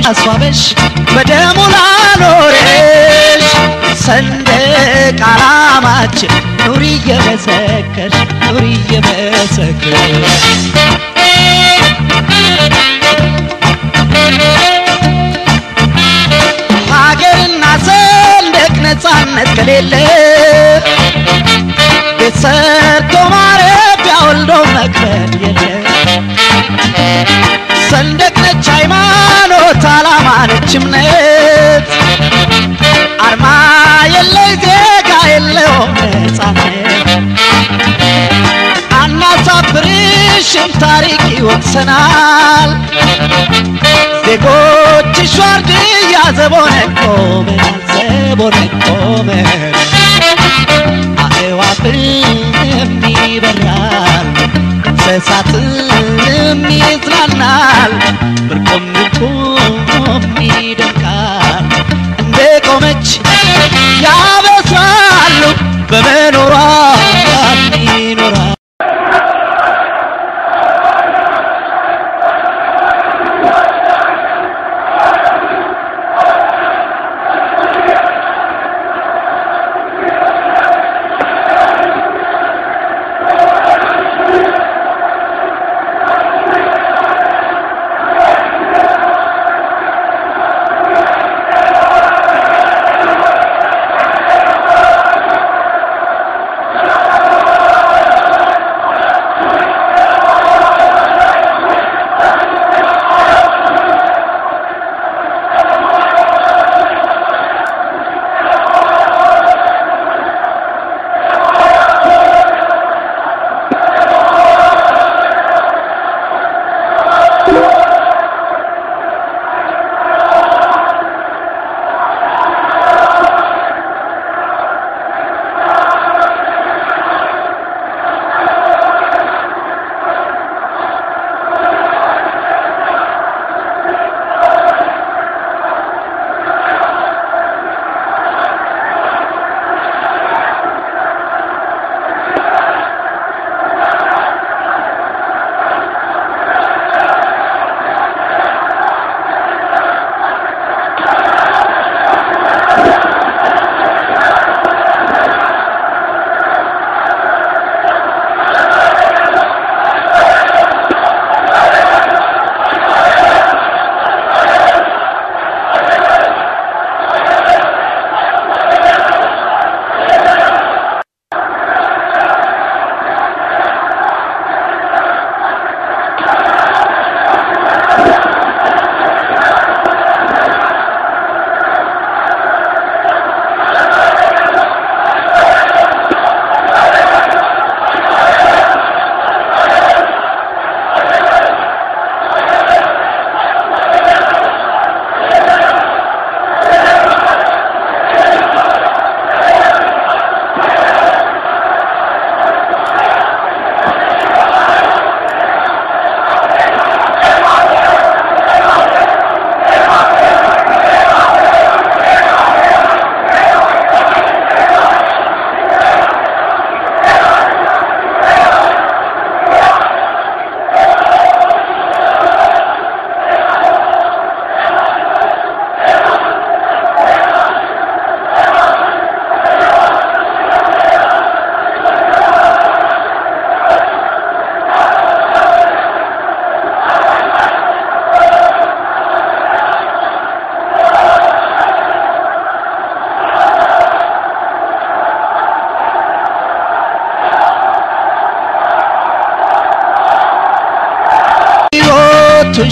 አስዋበሽ በደሙ ላኖረሽ ሰንደቅ ዓላማችን ኑሪ እየመሰከርሽ ኑሪ እየመሰከርሽ ሀገርና ሰንደቅ ነፃነት ከሌለ ቤት ሰርቶ ማረፊያ ወልዶ መክበድ የለም ሰንደቅ ነች ሃይማኖት ዓላማ ነች እምነት አርማ የለይ ዜጋ የለውም ነፃነት አናሳፍርሽም ታሪክ ይወቅሰናል ዜጎችሽ ዋርድያ ዘቦነ ቆመን አዕዋፍም ይበራል እንስሳትም ይዝናናል ብርቁም ይደምቃል እንደ ቆመች ያበስራሉ በመኖሯ ይኖራል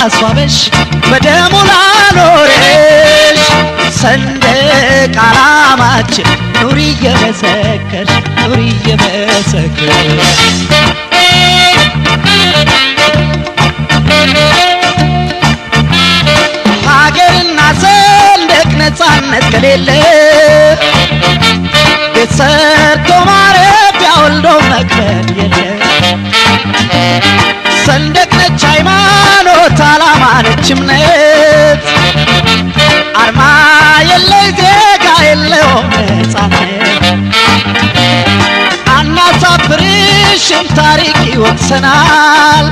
አስዋበሽ በደሙ ላኖረሽ ሰንደቅ ዓላማችን ኑሪ እየመሰከርሽ ኑሪ እየመሰከርሽ ሀገርና ሰንደቅ ነፃነት ከሌለ ቤት ሰርቶ ማረፊያ ወልዶ መክበድ የለም ሰንደቅ ነች ሃይማኖት ዓላማ ነች እምነት አርማ የለይ ዜጋ የለውም ነፃነት አናሳፍርሽም ታሪክ ይወቅሰናል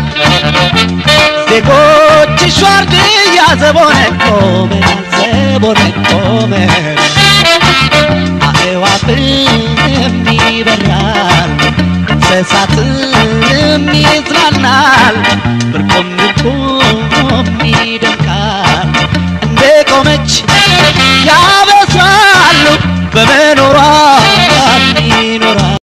ዜጎች ችሿርድ ያዘቦነ ቆመ ዘቦነ አእዋፍም ይበራል እንስሳትም ይዝናናል ብርቁም ይደምቃል እንደ ቆመች ያበስራሉ በመኖሯ